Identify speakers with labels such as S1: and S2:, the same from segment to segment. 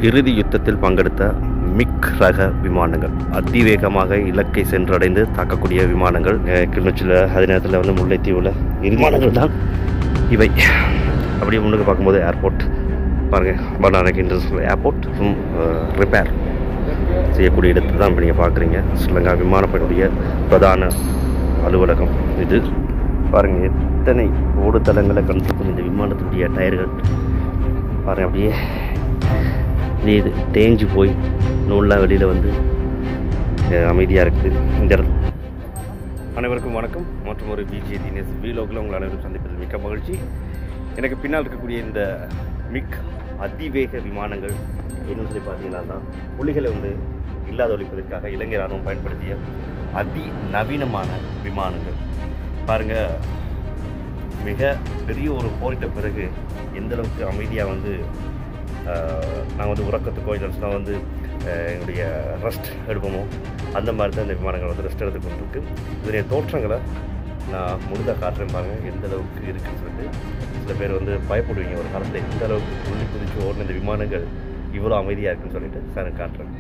S1: இறுதி யுத்தத்தில் பங்கெடுத்த மிக் ரக விமானங்கள் அதிவேகமாக இலக்கை சென்றடைந்து தாக்கக்கூடிய விமானங்கள் கிளிநொச்சியில் அதே நேரத்தில் வந்து முல்லைத்தீவில் விமானங்கள் தான் இவை. அப்படியே முன்னுக்கு பார்க்கும்போது ஏர்போர்ட் பாருங்கள், பண்டாரநாயக்கா இன்டர்நேஷனல் ஏர்போர்ட் ரிப்பேர் செய்யக்கூடிய இடத்துல தான் இப்போ நீங்கள் பார்க்குறீங்க. ஸ்ரீலங்கா விமானப்படையுடைய பிரதான அலுவலகம் இது. பாருங்கள் எத்தனை ஓடுதளங்களை கண்டிருக்கும் இந்த விமானத்துடைய டயர்கள் பாருங்கள். அப்படியே இது தேஞ்சு போய் நூல்லாம் வெளியில் வந்து அமைதியாக இருக்குது இந்த இடத்துல. அனைவருக்கும் வணக்கம். மற்றும் ஒரு பிஜே தினேஷ் வீலோகில் உங்கள் அனைவரும் சந்திப்பதில் மிக்க மகிழ்ச்சி. எனக்கு பின்னால் இருக்கக்கூடிய இந்த மிக் அதிவேக விமானங்கள் என்னன்னு சொல்லி பார்த்தீங்கன்னா தான் புலிகளை வந்து இல்லாத ஒழிப்பதற்காக இலங்கை ராணுவம் பயன்படுத்திய அதி நவீனமான விமானங்கள். பாருங்கள், மிக பெரிய ஒரு போரிட்ட பிறகு எந்தளவுக்கு அமைதியாக வந்து நாங்கள் வந்து உறக்கத்துக்கோ இல்லைன்னா வந்து எங்களுடைய ரெஸ்ட் எடுப்போமோ அந்த மாதிரி தான் இந்த விமானங்கள் வந்து ரெஸ்ட் எடுத்து கொண்டிருக்கு. இதனுடைய தோற்றங்களை நான் முழுதாக காட்டுறேன் பாருங்கள் எந்த அளவுக்கு இருக்குதுன்னு சொல்லிட்டு. சில பேர் வந்து பயப்படுவீங்க ஒரு காலத்தில் எந்த அளவுக்கு துள்ளி குதிச்சு ஓடின இந்த விமானங்கள் இவ்வளோ அமைதியாக இருக்குன்னு சொல்லிட்டு சார் காட்டுறேன்.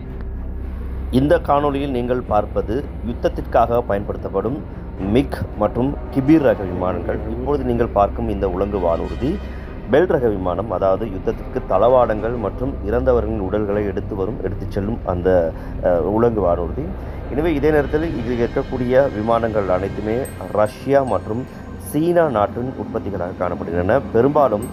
S1: இந்த காணொலியில் நீங்கள் பார்ப்பது யுத்தத்திற்காக பயன்படுத்தப்படும் மிக் மற்றும் கிபீர் ரக விமானங்கள். இப்பொழுது நீங்கள் பார்க்கும் இந்த உலங்கு வானூர்தி பெல் ரக விமானம், அதாவது யுத்தத்திற்கு தளவாடங்கள் மற்றும் இறந்தவர்களின் உடல்களை எடுத்து செல்லும் அந்த உலங்கு வானூர்தி. எனவே இதே நேரத்தில் இதில் இருக்கக்கூடிய விமானங்கள் அனைத்துமே ரஷ்யா மற்றும் சீனா நாட்டின் உற்பத்திகளாக காணப்படுகின்றன. பெரும்பாலும்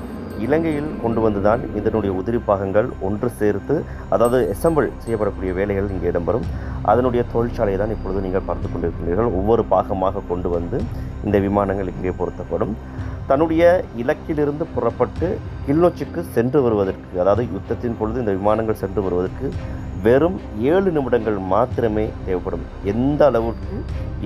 S1: இலங்கையில் கொண்டு வந்துதான் இதனுடைய உதிரி பாகங்கள் ஒன்று சேர்த்து, அதாவது அசெம்பிள் செய்யப்படக்கூடிய வேலைகள் இங்கே இடம்பெறும். அதனுடைய தொழிற்சாலையை தான் இப்பொழுது நீங்கள் பார்த்து கொண்டிருக்கிறீர்கள். ஒவ்வொரு பாகமாக கொண்டு வந்து இந்த விமானங்கள் இங்கே பொருத்தப்படும். தன்னுடைய இலக்கிலிருந்து புறப்பட்டு கிளிநொச்சிக்கு சென்று வருவதற்கு, அதாவது யுத்தத்தின் பொழுது இந்த விமானங்கள் சென்று வருவதற்கு வெறும் 7 நிமிடங்கள் மாத்திரமே தேவைப்படும். எந்த அளவுக்கு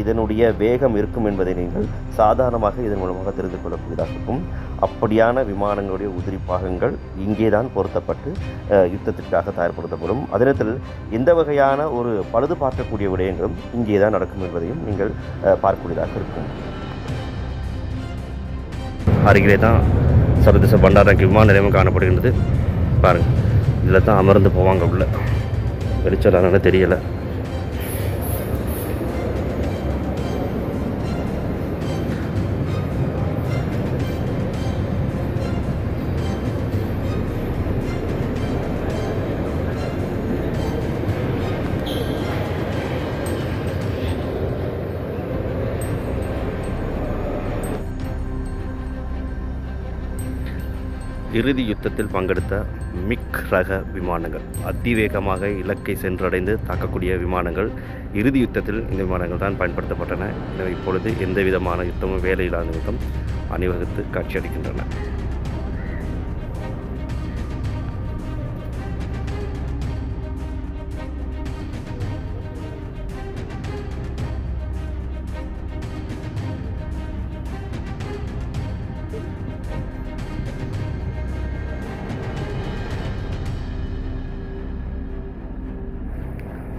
S1: இதனுடைய வேகம் இருக்கும் என்பதை நீங்கள் சாதாரணமாக இதன் மூலமாக தெரிந்து கொள்ளக்கூடியதாக இருக்கும். அப்படியான விமானங்களுடைய உதிரி பாகங்கள் இங்கே தான் பொருத்தப்பட்டு யுத்தத்திற்காக தயார்படுத்தப்படும். அதே நேரத்தில் எந்த வகையான ஒரு பழுது பார்க்கக்கூடிய விடயங்களும் இங்கே தான் நடக்கும் என்பதையும் நீங்கள் பார்க்கக்கூடியதாக இருக்கும். அருகிலே தான் சர்வதேச பண்டாரநாயக்கா விமான நிலையம் காணப்படுகின்றது. பாருங்கள், இதில் தான் அமர்ந்து போவாங்க. உள்ள வெளிச்சலான தெரியலை. இறுதி யுத்தத்தில் பங்கெடுத்த மிக் ரக விமானங்கள் அதிவேகமாக இலக்கை சென்றடைந்து தாக்கக்கூடிய விமானங்கள். இறுதி யுத்தத்தில் இந்த விமானங்கள் தான் பயன்படுத்தப்பட்டன. எனவே இப்பொழுது எந்த விதமான யுத்தமும் வேலையில்லாத யுத்தம் அணிவகுத்து காட்சியளிக்கின்றன.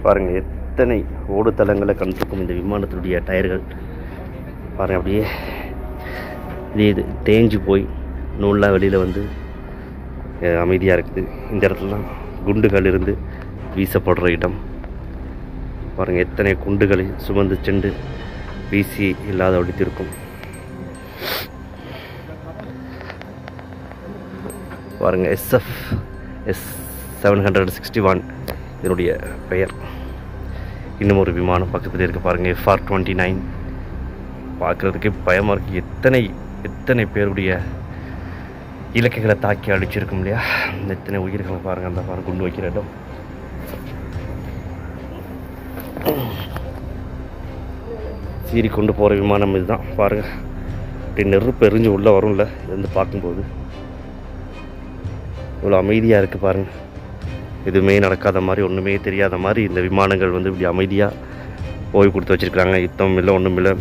S1: பாருங்கள் எத்தனை ஓடுதளங்களை கண்டிருக்கும் இந்த விமானத்தினுடைய டயர்கள் பாருங்கள். அப்படியே இது தேஞ்சு போய் நூல்லாம் வெளியில் வந்து அமைதியாக இருக்குது. இந்த இடத்துலலாம் குண்டுகள் இருந்து வீசப்படுற இடம் பாருங்கள். எத்தனை குண்டுகளை சுமந்து சென்று வீசி இல்லாத ஒழித்திருக்கும் பாருங்கள். SF-761 இதனுடைய பெயர். இன்னும் ஒரு விமானம் பக்கத்தில் இருக்க பாருங்கள், FR-29. பார்க்குறதுக்கே பயமாக இருக்குது. எத்தனை பேருடைய இலக்கைகளை தாக்கி அடிச்சிருக்கும் இல்லையா? எத்தனை உயிர்களை பாருங்கள். அந்த பாருங்கள் குண்டு வைக்கிற இடம். சீறி கொண்டு போகிற விமானம் இதுதான் பாருங்கள். இப்படி நெருப்பு எரிஞ்சு உள்ளே வரும்ல, இருந்து பார்க்கும்போது இவ்வளோ அமைதியாக இருக்குது பாருங்கள். எதுவுமே நடக்காத மாதிரி, ஒன்றுமே தெரியாத மாதிரி இந்த விமானங்கள் வந்து இப்படி அமைதியாக ஓய்வு கொடுத்து வச்சுருக்காங்க. யுத்தம் இல்லை, ஒன்றும் இல்லை,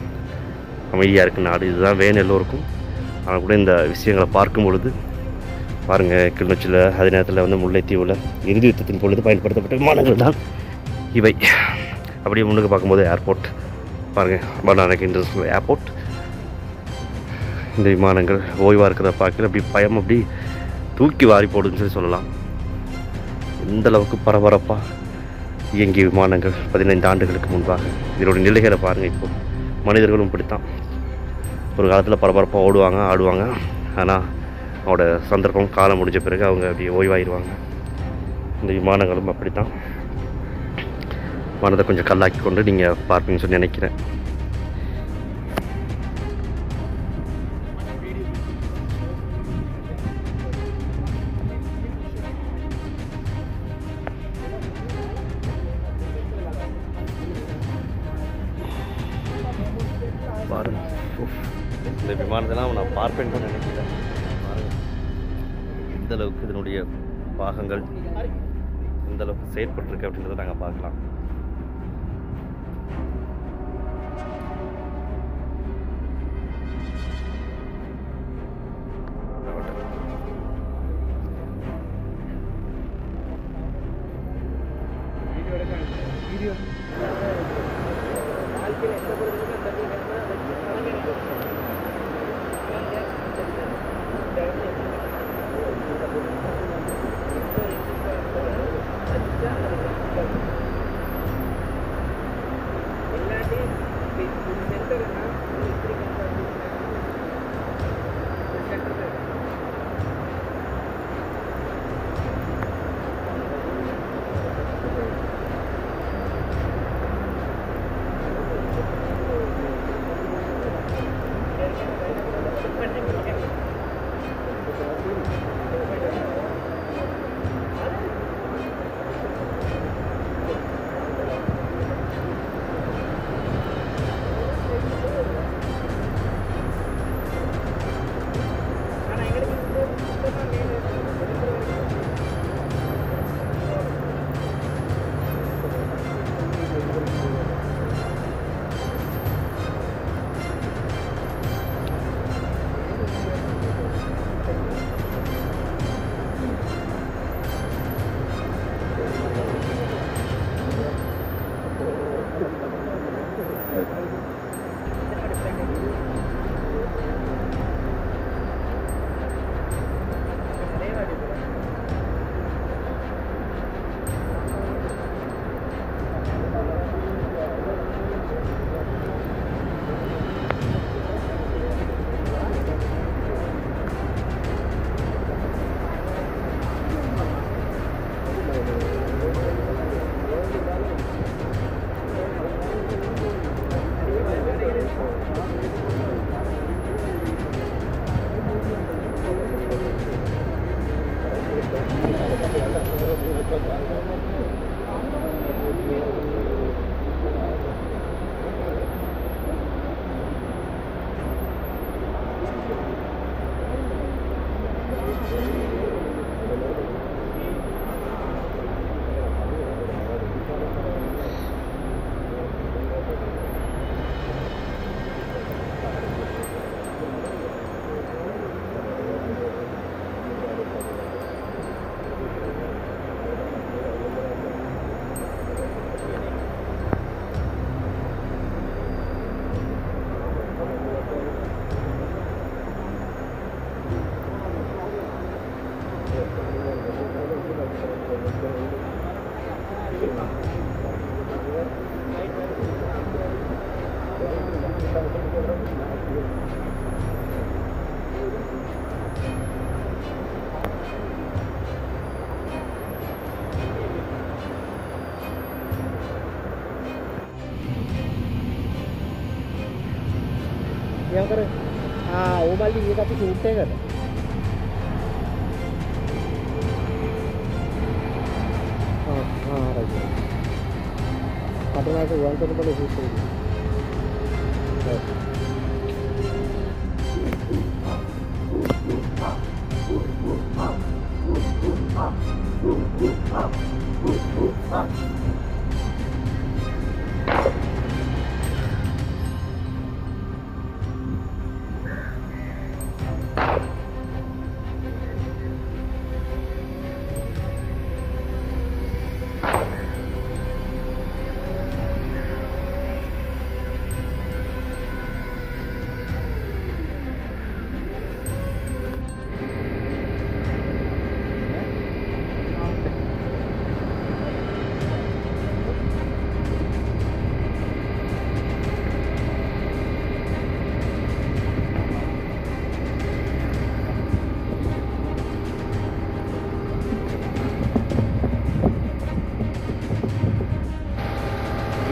S1: அமைதியாக இருக்குது நாடு. இதுதான் வேணும் எல்லோருக்கும். ஆனால் கூட இந்த விஷயங்களை பார்க்கும் பொழுது பாருங்கள், கிளிநொச்சியில் அதே நேரத்தில் வந்து முல்லைத்தீவில் இறுதி யுத்தத்தின் பொழுது பயன்படுத்தப்பட்ட விமானங்கள் தான் இவை. அப்படியே முன்னுக்கு பார்க்கும்போது ஏர்போர்ட் பாருங்கள், பண்டாரநாயக்கா இன்டர்நேஷனல் ஏர்போர்ட். இந்த விமானங்கள் ஓய்வாக இருக்கிறத பார்க்கல அப்படி பயம் அப்படி தூக்கி வாரி போடுதுன்னு சொல்லலாம். எந்த அளவுக்கு பரபரப்பாக இயங்கிய விமானங்கள் 15 ஆண்டுகளுக்கு முன்பாக. இதனுடைய நிலைகளை பாருங்கள். இப்போ மனிதர்களும் இப்படித்தான். ஒரு காலத்தில் பரபரப்பாக ஓடுவாங்க, ஆடுவாங்க. ஆனால் அவங்களோட சந்தர்ப்பம் காலம் முடிஞ்ச பிறகு அவங்க அப்படியே ஓய்வாயிருவாங்க. இந்த விமானங்களும் அப்படித்தான். மனதை கொஞ்சம் கல்லாக்கி கொண்டு நீங்கள் பார்ப்பீங்கன்னு சொல்லி நினைக்கிறேன். பாருங்க, இந்த விமானத்தெல்லாம் நான் பார்ப்பேன்னு கூட நினைக்கிறேன். எந்த அளவுக்கு இதனுடைய பாகங்கள் எந்த அளவுக்கு செயற்பட்டுருக்கு அப்படின்றத நாங்கள் பார்க்கலாம்.
S2: yang keren. Balik dia tapi suntai kan. Raja. Padahal itu uang tu boleh suntai.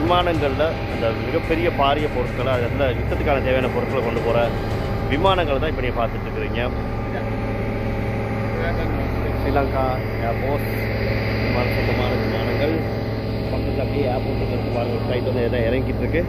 S1: விமானங்களில் அந்த மிகப்பெரிய பாரிய பொருட்களை அதில் யுத்தத்துக்கான தேவையான பொருட்களை கொண்டு போகிற விமானங்கள் தான் இப்போ நீங்கள் பார்த்துட்டு இருக்கிறீங்க. ஸ்ரீலங்கா ஏர்போர்ட் சொந்தமான விமானங்கள் பக்கத்தில் அப்படியே ஏர்போர்ட்டுக்கு பாருங்கள் ஃப்ளைட் வந்து எதாவது இறங்கிட்டு இருக்கு.